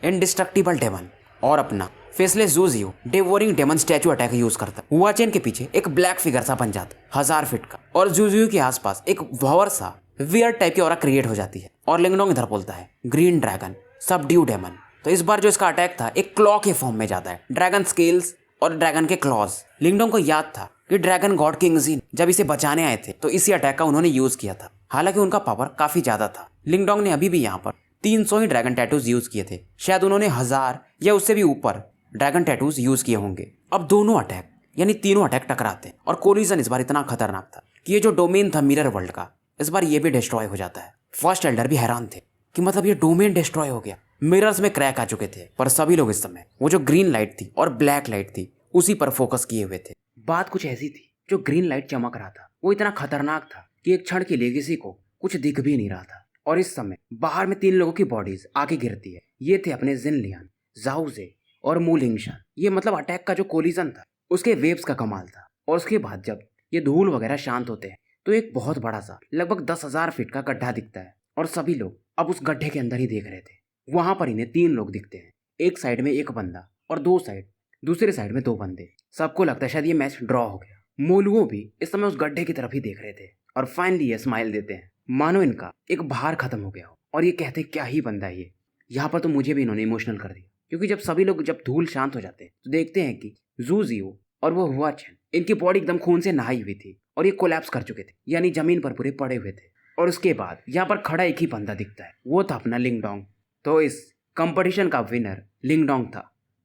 indestructible demon और अपना फेसलेस जू जियो devouring demon statue attack use करता। हुआ चैन के पीछे एक ब्लैक फिगर सा बन जाता 1000 फीट का, और जू जियो के आसपास एक भंवर सा वियर टाइप की ऑरा क्रिएट हो जाती है। और लिंगडोंग इधर बोलता है ग्रीन ड्रैगन सबड्यू डेमन। तो इस बार जो इसका अटैक था एक क्लॉ के फॉर्म में जाता है, ड्रैगन स्केल्स और ड्रैगन के क्लॉज। लिंगडोंग को याद था कि ड्रैगन गॉड किंगजी जब इसे बचाने आए थे तो इसी अटैक का उन्होंने यूज किया था। हालांकि उनका पावर काफी ज्यादा था। लिंगडोंग ने अभी भी यहाँ पर 300 ही ड्रैगन टैटूज यूज किए थे, शायद उन्होंने 1000 या उससे भी ऊपर ड्रैगन टैटूज यूज किए होंगे। अब दोनों अटैक यानी तीनों अटैक टकराते हैं, और कोलिजन इस बार इतना खतरनाक था कि ये जो डोमेन था मिरर वर्ल्ड का इस बार ये भी डिस्ट्रॉय हो जाता है। फर्स्ट एल्डर भी हैरान थे कि मतलब ये डोमेन डिस्ट्रॉय हो गया, मिरर्स में क्रैक आ चुके थे। पर सभी लोग इस समय वो जो ग्रीन लाइट थी और ब्लैक लाइट थी उसी पर फोकस किए हुए थे। बात कुछ ऐसी थी, जो ग्रीन लाइट चमक रहा था वो इतना खतरनाक था कि एक क्षण के लिए किसी को कुछ दिख भी नहीं रहा था। और इस समय बाहर में 3 लोगों की बॉडीज आके गिरती है। ये थे अपने जिनलियान, जाओजे और मूलिंगशान। ये मतलब अटैक का जो कोलिजन था उसके वेव्स का कमाल था। और उसके बाद जब ये धूल वगैरह शांत होते हैं तो एक बहुत बड़ा सा लगभग 10,000 फीट का गड्ढा दिखता है और सभी लोग अब उस गड्ढे के अंदर ही देख रहे थे। वहां पर इन्हें 3 लोग दिखते हैं, एक साइड में एक बंदा और दूसरे साइड में 2 बंदे। सबको लगता है शायद ये मैच ड्रॉ हो गया। मोलुओ भी इस समय उस गड्ढे की तरफ ही देख रहे थे और फाइनली ये स्माइल देते हैं मानो इनका एक भार खत्म हो गया हो और ये कहते क्या ही बंदा है ये। यहाँ पर तो मुझे भी इन्होंने इमोशनल कर दिया, क्योंकि जब सभी लोग जब धूल शांत हो जाते हैं तो देखते हैं कि जू जियो और वो हुआ चैन, इनकी बॉडी एकदम खून से नहाई हुई थी और ये कोलैप्स कर चुके थे, यानी जमीन पर पूरे पड़े हुए थे। और उसके बाद यहाँ पर खड़ा एक ही बंदा दिखता है, वो था अपना लिंगडोंग। तो इस कंपटीशन का विनर लिंगडोंग था।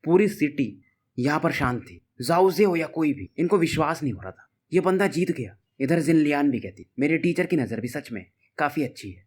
पूरी सिटी यहाँ पर शांत थी, जाओजे हो या कोई भी, इनको विश्वास नहीं हो रहा था ये बंदा जीत गया। इधर जिनलियान भी कहती मेरे टीचर की नज़र भी सच में काफ़ी अच्छी है।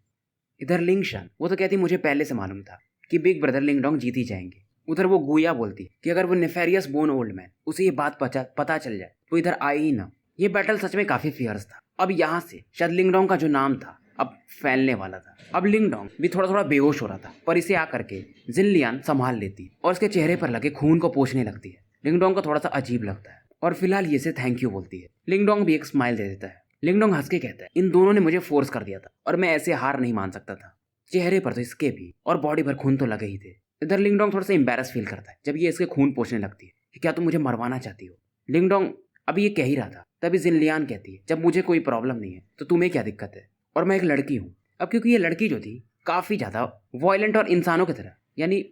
इधर लिंगशान वो तो कहती मुझे पहले से मालूम था कि बिग ब्रदर लिंगडोंग जीत ही जाएंगे। उधर वो गुया बोलती कि अगर वो नेफेरियस बोन ओल्ड मैन उसे ये बात पता चल जाए तो इधर आए ही ना। ये बैटल सच में काफ़ी फियर्स था। अब यहाँ से शायद लिंगडोंग का जो नाम था अब फैलने वाला था। अब लिंगडोंग भी थोड़ा थोड़ा बेहोश हो रहा था, पर इसे आकर के जिनलियान संभाल लेती और उसके चेहरे पर लगे खून को पोंछने लगती है। लिंगडोंग को थोड़ा सा अजीब लगता है और फिलहाल ये से थैंक यू बोलती है। लिंगडोंग भी एक स्माइल दे देता है। लिंगडोंग हंस के कहता है इन दोनों ने मुझे फोर्स कर दिया था और मैं ऐसे हार नहीं मान सकता था। चेहरे पर तो इसके भी और बॉडी पर खून तो लगे ही थे। इधर लिंगडोंग थोड़ा सा एम्बैरस फील करता है जब ये इसके खून पोंछने लगती है कि क्या तुम मुझे मरवाना चाहती हो। लिंगडोंग अभी ये कह ही रहा था तभी जिनलियान कहती है जब मुझे कोई प्रॉब्लम नहीं है तो तुम्हें क्या दिक्कत है, और मैं एक लड़की हूँ। अब क्योंकि ये लड़की जो थी काफ़ी ज़्यादा वॉयलेंट और इंसानों की तरह यानी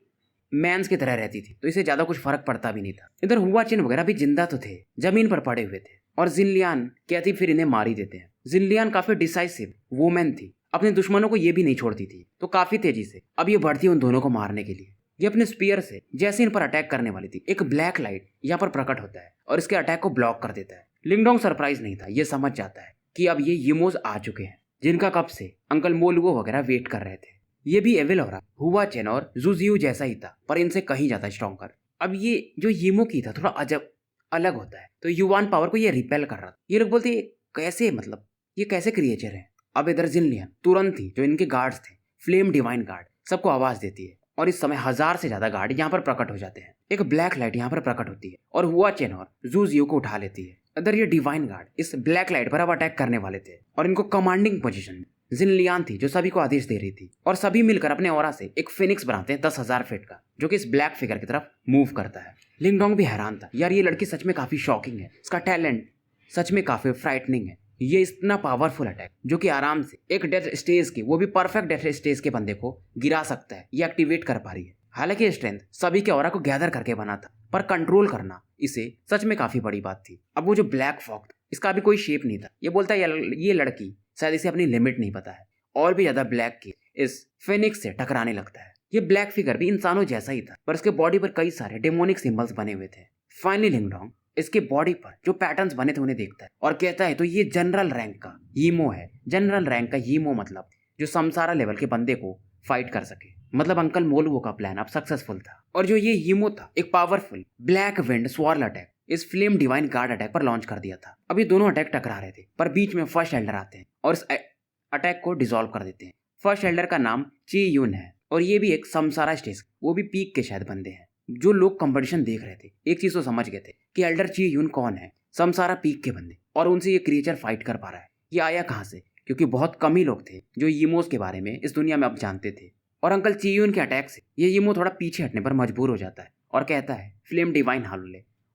मैंस की तरह रहती थी, तो इसे ज़्यादा कुछ फर्क पड़ता भी नहीं था। इधर हुआ चिन वगैरह भी जिंदा तो थे, जमीन पर पड़े हुए थे और जिनलियान कहती फिर इन्हें मार ही देते हैं। जिनलियान काफ़ी डिसाइसिव वुमेन थी, अपने दुश्मनों को ये भी नहीं छोड़ती थी, तो काफ़ी तेजी से अब ये बढ़ती उन दोनों को मारने के लिए। ये अपने स्पीयर से जैसे इन पर अटैक करने वाली थी, एक ब्लैक लाइट यहाँ पर प्रकट होता है और इसके अटैक को ब्लॉक कर देता है। लिंगडोंग सरप्राइज नहीं था, ये समझ जाता है कि अब ये यिमोज आ चुके हैं जिनका कब से अंकल मोलुओ वगैरह वेट कर रहे थे। ये भी एविल हो रहा हुआ चेन और जुजियो जैसा ही था, पर इनसे कहीं ज्यादा स्ट्रॉन्गर। अब ये जो यिमो की था थोड़ा अजब अलग होता है, तो युवान पावर को ये रिपेल कर रहा था। ये लोग बोलते कैसे, मतलब ये कैसे क्रिएचर है। अब इधर जिनलियान तुरंत ही जो इनके गार्ड्स थे फ्लेम डिवाइन गार्ड सबको आवाज देती है और इस समय 1000 से ज्यादा गार्ड यहाँ पर प्रकट हो जाते हैं। एक ब्लैक लाइट यहाँ पर प्रकट होती है और हुआ चेन और जुजियो को उठा लेती है। इधर ये डिवाइन गार्ड इस ब्लैक लाइट पर अब अटैक करने वाले थे और इनको कमांडिंग पोजीशन में जिनलियान थी जो सभी को आदेश दे रही थी और सभी मिलकर अपने ऑरा से एक फिनिक्स बनाते हैं 10,000 फीट का, जो कि इस ब्लैक फिगर की तरफ मूव करता है। लिंगडोंग भी हैरान था, यार ये लड़की सच में काफी शॉकिंग है, इसका टैलेंट सच में काफी फ्राइटनिंग है। ये इतना पावरफुल अटैक जो कि आराम से एक डेथ स्टेज के, वो भी परफेक्ट डेथ स्टेज के बंदे को गिरा सकता है, ये एक्टिवेट कर पा रही है। हालांकि स्ट्रेंथ सभी के ऑरा को गैदर करके बना था, पर कंट्रोल करना इसे सच में काफी बड़ी बात थी। अब वो जो ब्लैक फॉग इसका अभी कोई शेप नहीं था। ये बोलता है ये लड़की शायद इसे अपनी लिमिट नहीं पता है और भी ज्यादा ब्लैक की इस फिनिक्स से टकराने लगता है। ये ब्लैक फिगर भी इंसानों जैसा ही था, पर इसके बॉडी पर कई सारे डेमोनिक सिंबल्स बने हुए थे। फाइनली लिंगडोंग इसके बॉडी पर जो पैटर्न्स बने थे उन्हें देखता है और कहता है तो ये जनरल रैंक का यीमो है। जनरल रैंक का यीमो मतलब जो समसारा लेवल के बंदे को फाइट कर सके। मतलब अंकल मोलुओ का प्लान अब सक्सेसफुल था और जो ये यीमो था एक पावरफुल ब्लैक विंड स्वार्ल अटैक इस फ्लेम डिवाइन गार्ड अटैक पर लॉन्च कर दिया था। अब ये दोनों अटैक टकरा रहे थे, पर बीच में फर्स्ट एल्डर आते हैं और इस अटैक को डिसॉल्व कर देते हैं। फर्स्ट एल्डर का नाम ची यून है और ये भी एक समसारा स्टेज, वो भी पीक के शायद बंदे हैं। जो लोग कंपटीशन देख रहे थे एक चीज तो समझ गए थे कि एल्डर ची यून कौन है, समसारा पीक के बंदे, और उनसे ये क्रिएचर फाइट कर पा रहा है। ये आया कहाँ से, क्योंकि बहुत कम ही लोग थे जो यीमोस के बारे में इस दुनिया में अब जानते थे। और अंकल ची यून के अटैक से ये यीमो थोड़ा पीछे हटने पर मजबूर हो जाता है और कहता है फ्लेम डिवाइन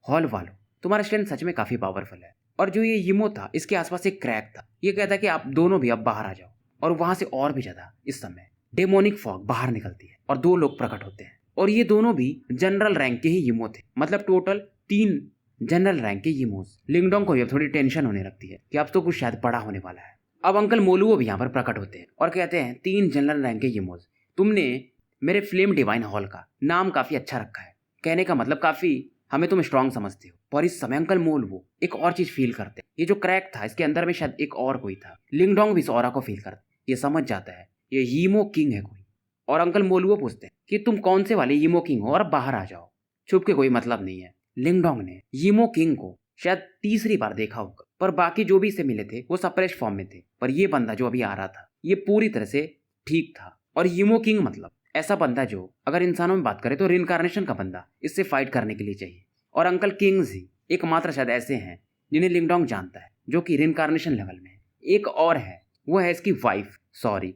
हॉल वालो तुम्हारा स्ट्रेंथ सच में काफी पावरफुल है। और जो ये यीमो था इसके आसपास एक क्रैक था, ये कहता है कि आप दोनों भी अब बाहर आ जाओ। और वहां से और भी ज्यादा इस समय डेमोनिक फॉग बाहर निकलती है और 2 लोग प्रकट होते हैं और ये दोनों भी जनरल रैंक के ही यीमो थे। मतलब टोटल 3 जनरल रैंक के यीमोस। लिंगडोंग को अब थोड़ी टेंशन होने लगती है कि अब तो कुछ शायद बड़ा होने वाला है। अब अंकल मोलुओ भी यहाँ पर प्रकट होते हैं और कहते हैं 3 जनरल रैंक के यीमोस, तुमने मेरे फ्लेम डिवाइन हॉल का नाम काफी अच्छा रखा है, कहने का मतलब काफी हमें तुम स्ट्रांग समझते हो। पर इस समय अंकल मोलुओ एक और चीज फील करते हैं, ये जो क्रैक था इसके अंदर में शायद एक और कोई था। लिंगडोंग भी इस ऑरा को फील करता, ये समझ जाता है ये यीमो किंग है कोई। और अंकल मोलुओ पूछते हैं कि तुम कौन से वाले यीमो किंग हो और अब बाहर आ जाओ, छुप के कोई मतलब नहीं है। लिंगडोंग ने यीमो किंग को शायद तीसरी बार देखा होगा, पर बाकी जो भी इसे मिले थे वो सप्रेस फॉर्म में थे, पर ये बंदा जो अभी आ रहा था ये पूरी तरह से ठीक था। और यीमो किंग मतलब ऐसा बंदा जो अगर इंसानों में बात करे तो रिइंकार्नेशन का बंदा इससे फाइट करने के लिए चाहिए। और अंकल किंगजी एकमात्र शायद ऐसे हैं जिन्हें लिंगडोंग जानता है, जो कि रिइंकार्नेशन लेवल में है। एक और है, वो है इसकी वाइफ, सॉरी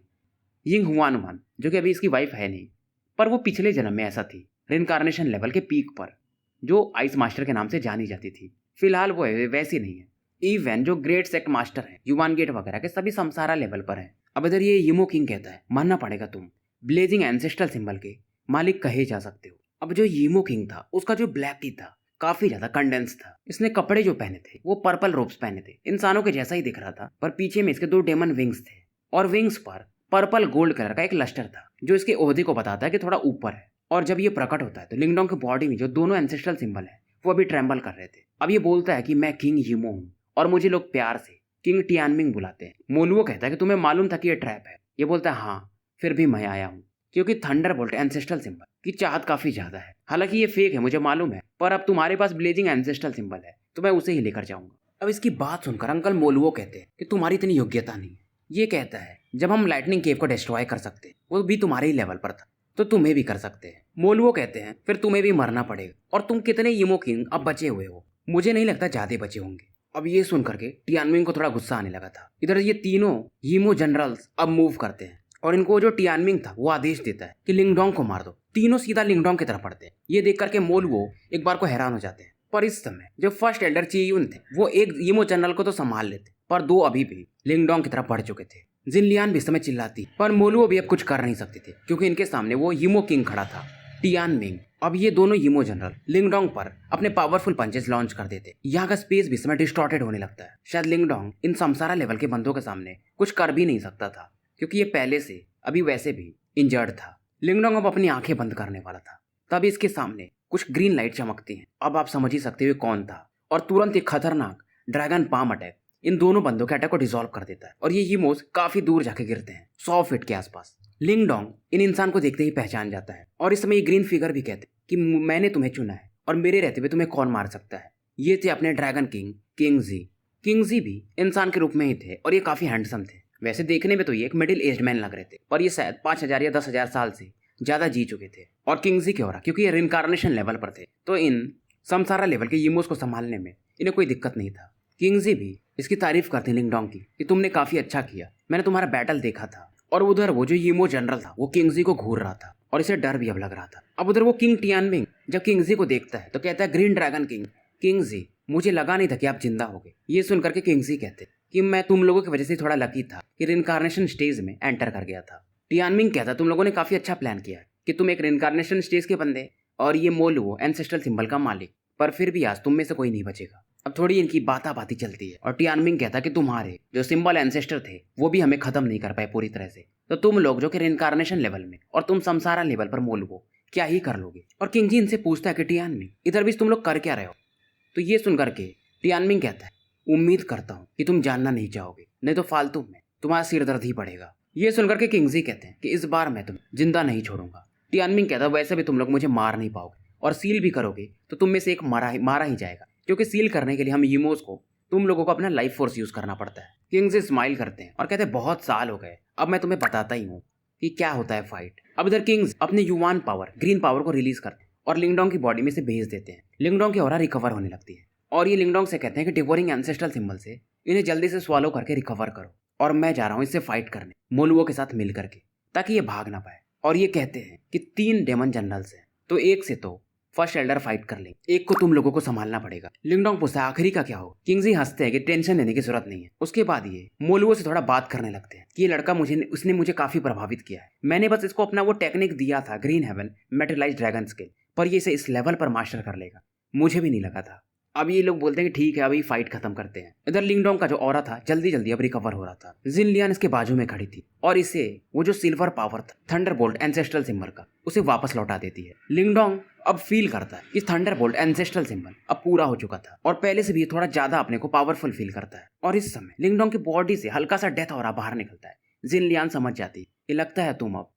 यिंग हुआनवान, जो कि अभी इसकी वाइफ है नहीं, पर वो पिछले जन्म में ऐसा थी, रिइंकार्नेशन लेवल के पीक पर, जो आइस मास्टर के नाम से जानी जाती थी। फिलहाल वो वैसी नहीं है। इवन जो ग्रेट सेक्ट मास्टर है युवान गेट वगैरह के सभी समसारा लेवल पर है। अब इधर ये यिमो किंग कहता है, मानना पड़ेगा तुम ब्लेजिंग एंसेस्ट्रल सिंबल के मालिक कहे जा सकते हो। अब जो यिमो किंग था उसका जो ब्लैक टी था काफी ज्यादा कंडेंस था। इसने कपड़े जो पहने थे वो पर्पल रोब्स पहने थे, इंसानों के जैसा ही दिख रहा था, पर पीछे में इसके 2 डेमन विंग्स थे और विंग्स पर पर्पल गोल्ड कलर का एक लस्टर था जो इसके ओहदे को बताता है कि थोड़ा ऊपर है। और जब ये प्रकट होता है तो लिंगडोंग की बॉडी में जो दोनों एंसेस्ट्रल सिंबल है वो अभी ट्रेम्बल कर रहे थे। अब ये बोलता है कि मैं किंग यिमो हूँ और मुझे लोग प्यार से किंग टियानमिंग बुलाते हैं। मोलुओ कहता है कि तुम्हें मालूम था कि ये ट्रैप है। ये बोलता है हाँ, फिर भी मैं आया हूँ क्योंकि थंडरबोल्ट एंसेस्ट्रल सिंबल की चाहत काफी ज्यादा है। हालांकि ये फेक है मुझे मालूम है, पर अब तुम्हारे पास ब्लेजिंग एंसेस्ट्रल सिंबल है तो मैं उसे ही लेकर जाऊंगा। अब इसकी बात सुनकर अंकल मोलुओ कहते हैं कि तुम्हारी इतनी योग्यता नहीं है। ये कहता है जब हम लाइटनिंग केव को डिस्ट्रॉय कर सकते हैं, वो भी तुम्हारे ही लेवल पर था, तो तुम्हें भी कर सकते हैं। मोलुओ कहते हैं फिर तुम्हें भी मरना पड़ेगा, और तुम कितने यिमो किंग अब बचे हुए हो? मुझे नहीं लगता ज्यादा बचे होंगे। अब ये सुन करके टियानमिंग को थोड़ा गुस्सा आने लगा था। इधर ये तीनों यिमो जनरल्स अब मूव करते हैं और इनको जो टियानमिंग था वो आदेश देता है कि लिंगडोंग को मार दो। तीनों सीधा लिंगडोंग की तरफ बढ़ते हैं। ये देख करके मोलुओ एक बार को हैरान हो जाते हैं, पर इस समय जो फर्स्ट एल्डर चीयुन थे वो एक यिमो जनरल को तो संभाल लेते, पर 2 अभी भी लिंगडोंग की तरफ बढ़ चुके थे। जिनलियान भी इस समय चिल्लाती, पर मोलुओ भी अब कुछ कर नहीं सकते थे क्योंकि इनके सामने वो यिमो किंग खड़ा था, टियानमिंग। अब ये दोनों यिमो जनरल लिंगडोंग पर अपने पावरफुल पंचेस लॉन्च कर देते। यहाँ का स्पेस भी समय डिस्टॉर्टेड होने लगता है। शायद लिंगडोंग इन समसारा लेवल के बंदों के सामने कुछ कर भी नहीं सकता था क्योंकि ये पहले से अभी वैसे भी इंजर्ड था। लिंगडोंग अब अपनी आंखें बंद करने वाला था, तब इसके सामने कुछ ग्रीन लाइट चमकती हैं। अब आप समझ ही सकते हो कौन था, और तुरंत एक खतरनाक ड्रैगन पाम अटैक इन दोनों बंदों के अटैक को डिसॉल्व कर देता है और ये यिमोस काफी दूर जाके गिरते हैं, 100 फीट के आसपास। लिंगडोंग इन इंसान को देखते ही पहचान जाता है और इस समय ये ग्रीन फिगर भी कहते कि मैंने तुम्हें चुना है और मेरे रहते हुए तुम्हें कौन मार सकता है। ये थे अपने ड्रैगन किंग किंगजी। किंगजी भी इंसान के रूप में ही थे और ये काफी हैंडसम थे। वैसे देखने में तो ये एक मिडिल एज्ड मैन लग रहे थे, पर ये शायद 5000 या 10,000 साल से ज्यादा जी चुके थे। और किंगजी क्यों रहा, क्योंकि ये रिइंकार्नेशन लेवल पर थे, तो इन समसारा लेवल के यिमोस को संभालने में इन्हें कोई दिक्कत नहीं था। किंगजी भी इसकी तारीफ करते लिंगडोंग की कि तुमने काफी अच्छा किया, मैंने तुम्हारा बैटल देखा था। और उधर वो जो यिमो जनरल था वो किंगजी को घूर रहा था और इसे डर भी अब लग रहा था। अब उधर वो किंग टियानमिंग जब किंगजी को देखता है तो कहता है ग्रीन ड्रैगन किंग, किंगजी मुझे लगा नहीं था कि आप जिंदा होगे। ये सुनकर के किंगजी कहते कि मैं तुम लोगों की वजह से थोड़ा लकी था कि रिइंकार्नेशन स्टेज में एंटर कर गया था। टियानमिंग कहता तुम लोगों ने काफी अच्छा प्लान किया कि तुम एक रिइंकार्नेशन स्टेज के बंदे और ये मोलुओ एंसेस्ट्रल सिंबल का मालिक, पर फिर भी आज तुम में से कोई नहीं बचेगा। अब थोड़ी इनकी बाती चलती है और टियानमिंग कहता कि तुम्हारे जो सिंबल एंसेस्टर थे वो भी हमें खत्म नहीं कर पाए पूरी तरह से, तो तुम लोग जो कि रिइंकार्नेशन लेवल में और तुम समसारा लेवल पर मोलुओ क्या ही कर लोगे। और किंगजी इनसे पूछता है कि टियानमिंग इधर भी तुम लोग कर क्या रहे हो। तो ये सुनकर के टियानमिंग कहता है उम्मीद करता हूँ कि तुम जानना नहीं चाहोगे, नहीं तो फालतू में तुम्हारा सिर दर्द ही बढ़ेगा। ये सुनकर के किंगजी कहते हैं कि इस बार मैं तुम्हें जिंदा नहीं छोड़ूंगा। टियानमिंग कहता है वैसे भी तुम लोग मुझे मार नहीं पाओगे, और सील भी करोगे तो तुम में से एक मारा ही जाएगा, क्योंकि सील करने के लिए हम यिमोस को तुम लोगों को अपना लाइफ फोर्स यूज करना पड़ता है। किंगजी स्माइल करते हैं और कहते हैं बहुत साल हो गए, अब मैं तुम्हें बताता ही हूँ कि क्या होता है फाइट। अब इधर किंग्स अपने युवान पावर ग्रीन पावर को रिलीज करते हैं और लिंगडोंग की बॉडी में से भेज देते हैं। लिंगडोंग की ऑरा रिकवर होने लगती है और ये लिंगडोंग से कहते हैं कि डिवोरिंग एंसेस्ट्रल सिंबल से इन्हें जल्दी से स्वालो करके रिकवर करो, और मैं जा रहा हूँ इससे फाइट करने मोलुओ के साथ मिल करके, ताकि ये भाग ना पाए। और ये कहते हैं कि 3 डेमन जनरल्स हैं, तो एक से तो फर्स्ट एल्डर फाइट कर लेंगे, एक को तुम लोगों को संभालना पड़ेगा। लिंगडोंग पूछता है आखिरी का क्या हो। किंगजी हंसते हैं कि टेंशन लेने की जरूरत नहीं है। उसके बाद ये मोलुओ से थोड़ा बात करने लगते हैं कि ये लड़का उसने मुझे काफी प्रभावित किया है, मैंने बस इसको अपना वो टेक्निक दिया था ग्रीन हेवन मेटेलाइज्ड ड्रैगन स्किल, पर ये इसे इस लेवल पर मास्टर कर लेगा, मुझे भी नहीं लगा था। अब ये लोग बोलते हैं कि ठीक है अभी फाइट खत्म करते हैं। इधर लिंगडोंग का जो ऑरा था जल्दी अब रिकवर हो रहा था। जिनलियान इसके बाजू में खड़ी थी और इसे वो जो सिल्वर पावर था थंडरबोल्ट एंसेस्ट्रल सिंबल का उसे वापस लौटा देती है। लिंगडोंग अब फील करता है कि थंडरबोल्ट एंसेस्ट्रल सिंबल अब पूरा हो चुका था और पहले से भी थोड़ा ज्यादा अपने को पावरफुल फील करता है। और इस समय लिंगडोंग की बॉडी से हल्का सा डेथ ऑरा बाहर निकलता है। जिनलियान समझ जाती है लगता है तुम अब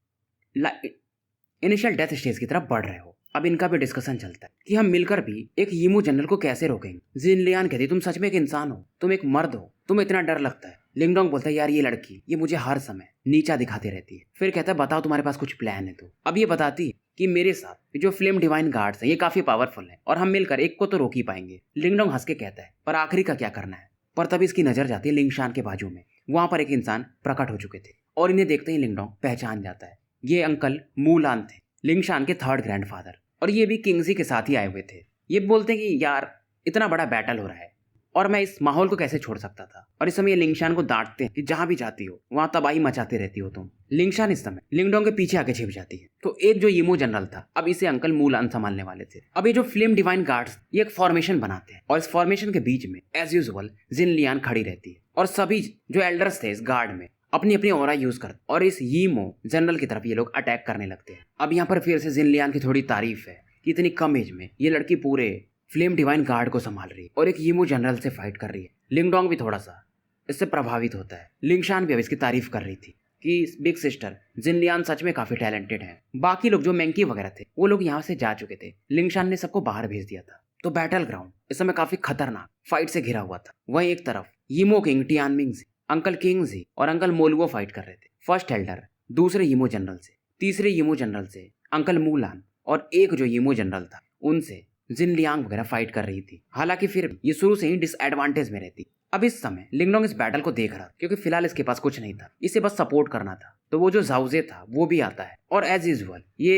इनिशियल डेथ स्टेज की तरफ बढ़ रहे हो। अब इनका भी डिस्कशन चलता है कि हम मिलकर भी एक यिमो जनरल को कैसे रोकेंगे। जिनलियान कहती तुम सच में एक इंसान हो, तुम एक मर्द हो, तुम्हें इतना डर लगता है, लिंगडोंग बोलता है यार ये लड़की ये मुझे हर समय नीचा दिखाती रहती है। फिर कहता है बताओ तुम्हारे पास कुछ प्लान है तो। अब ये बताती है कि मेरे साथ जो फ्लेम डिवाइन गार्ड्स हैं ये काफी पावरफुल हैं और हम मिलकर एक को तो रोक ही पाएंगे। लिंगडोंग हंस के कहता है पर आखिरी का क्या करना है। पर तभी इसकी नजर जाती है लिंगशान के बाजू में। वहां पर एक इंसान प्रकट हो चुके थे और इन्हें देखते ही लिंगडोंग पहचान जाता है। ये अंकल मूलान थे, लिंगशान के थर्ड ग्रैंडफादर, और ये भी किंगजी के साथ ही आए हुए थे। ये बोलते हैं कि यार इतना बड़ा बैटल हो रहा है और मैं इस माहौल को कैसे छोड़ सकता था। और इस समय ये लिंगशान को डांटते हैं कि जहां भी जाती हो वहां तबाही मचाते रहती हो तुम। लिंगशान इस समय लिंगडोंग के पीछे आके छिप जाती है। तो एक जो यीमो जनरल था अब इसे अंकल मूलान संभालने वाले थे। अब ये जो फ्लेम डिवाइन गार्ड्स ये एक फॉर्मेशन बनाते हैं और इस फॉर्मेशन के बीच में एज यूजुअल जिनलियान खड़ी रहती है और सभी जो एल्डर्स थे इस गार्ड में अपनी अपनी ऑरा यूज करते और इस यीमो जनरल की तरफ ये लोग अटैक करने लगते हैं। अब यहाँ पर फिर से जिनलियान की थोड़ी तारीफ है कि इतनी कम एज में ये लड़की पूरे फ्लेम डिवाइन गार्ड को संभाल रही है और एक यीमो जनरल से फाइट कर रही है। लिंगडोंग भी थोड़ा सा इससे प्रभावित होता है। लिंगशान भी अब इसकी तारीफ कर रही थी कि बिग सिस्टर जिनलियान सच में काफी टैलेंटेड है। बाकी लोग जो मैंकी वगैरह थे वो लोग यहाँ से जा चुके थे। लिंगशान ने सबको बाहर भेज दिया था। तो बैटल ग्राउंड इस समय काफी खतरनाक फाइट से घिरा हुआ था। वहीं एक तरफ यीमो किंग टियानमिंगजी, अंकल किंगजी और अंकल मोलुओ फाइट कर रहे थे। फर्स्ट एल्डर दूसरे यीमो जनरल से, तीसरे यीमो जनरल से अंकल मूलान और एक जो यीमो जनरल था उनसे जिनलियांग वगैरह फाइट कर रही थी। हालांकि फिर ये शुरू से ही डिसएडवांटेज में रहती। अब इस समय लिंगडोंग इस बैटल को देख रहा क्योंकि फिलहाल इसके पास कुछ नहीं था, इसे बस सपोर्ट करना था। तो वो जो जाउजे था वो भी आता है और एज यूजुअल ये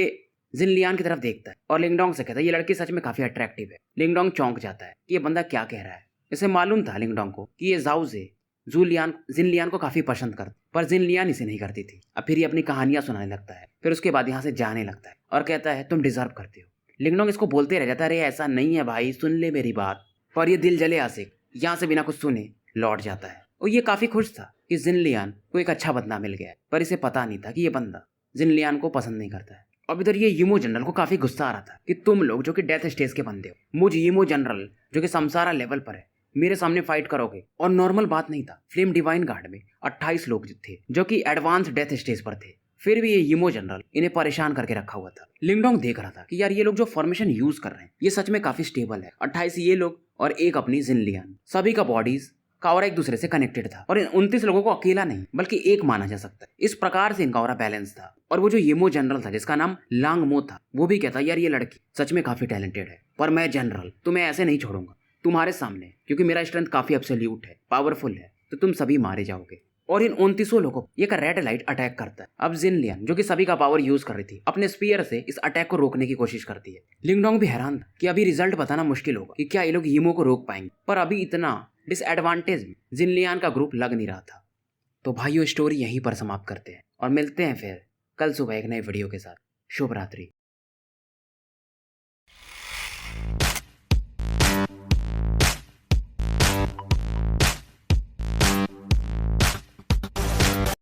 जिनलियान की तरफ देखता है और लिंगडोंग से कहता है ये लड़की सच में काफी अट्रैक्टिव है। लिंगडोंग चौंक जाता है कि ये बंदा क्या कह रहा है। इसे मालूम था लिंगडोंग को कि ये जाउजे जिनलियान को काफी पसंद करता, पर जिनलियान इसे नहीं करती थी। अब फिर ये अपनी कहानियां सुनाने लगता है। फिर उसके बाद यहाँ से जाने लगता है और कहता है तुम डिजर्व करते हो। लिंगडोंग इसको बोलते रह जाता है अरे ऐसा नहीं है भाई, सुन ले मेरी बात। पर ये दिल जले आशिक यहाँ से बिना कुछ सुने लौट जाता है और ये काफी खुश था कि जिनलियान को एक अच्छा बंदा मिल गया है। पर इसे पता नहीं था कि ये बंदा जिनलियान को पसंद नहीं करता है। अब इधर ये यीमो जनरल को काफी गुस्सा आ रहा था कि तुम लोग जो कि डेथ स्टेज के बंदे हो, मुझ यीमो जनरल जो कि समसारा लेवल पर है मेरे सामने फाइट करोगे। और नॉर्मल बात नहीं था, फ्लेम डिवाइन गार्ड में 28 लोग थे जो कि एडवांस डेथ स्टेज पर थे। फिर भी ये यीमो जनरल इन्हें परेशान करके रखा हुआ था। लिंगडोंग देख रहा था कि यार ये लोग जो फॉर्मेशन यूज कर रहे हैं ये सच में काफी स्टेबल है। 28 ये लोग और एक अपनी जिनलियान, सभी का बॉडीज का ऑरा एक दूसरे से कनेक्टेड था और इन 29 लोगों को अकेला नहीं बल्कि एक माना जा सकता है। इस प्रकार से इनका ऑरा बैलेंस था। और वो जो यीमो जनरल था जिसका नाम लांगमो था वो भी कहता यार ये लड़की सच में काफी टैलेंटेड है, पर मैं जनरल तुम्हें ऐसे नहीं छोड़ूंगा तुम्हारे सामने, क्योंकि मेरा स्ट्रेंथ काफी एब्सोल्यूट है, पावरफुल है, तो तुम सभी मारे जाओगे। और इन 29 लोगों को एक रेड लाइट अटैक करता है। अब जिनलियान जो कि सभी का पावर यूज कर रही थी अपने स्पीयर से इस अटैक को रोकने की कोशिश करती है। लिंगडोंग भी हैरान था कि अभी रिजल्ट बताना मुश्किल होगा कि क्या ये लोग यीमो को रोक पाएंगे, पर अभी इतना डिसएडवांटेज में जिनलियान का ग्रुप लग नहीं रहा था। तो भाइयों स्टोरी यहीं पर समाप्त करते हैं और मिलते हैं फिर कल सुबह एक नए वीडियो के साथ। शुभ रात्रि।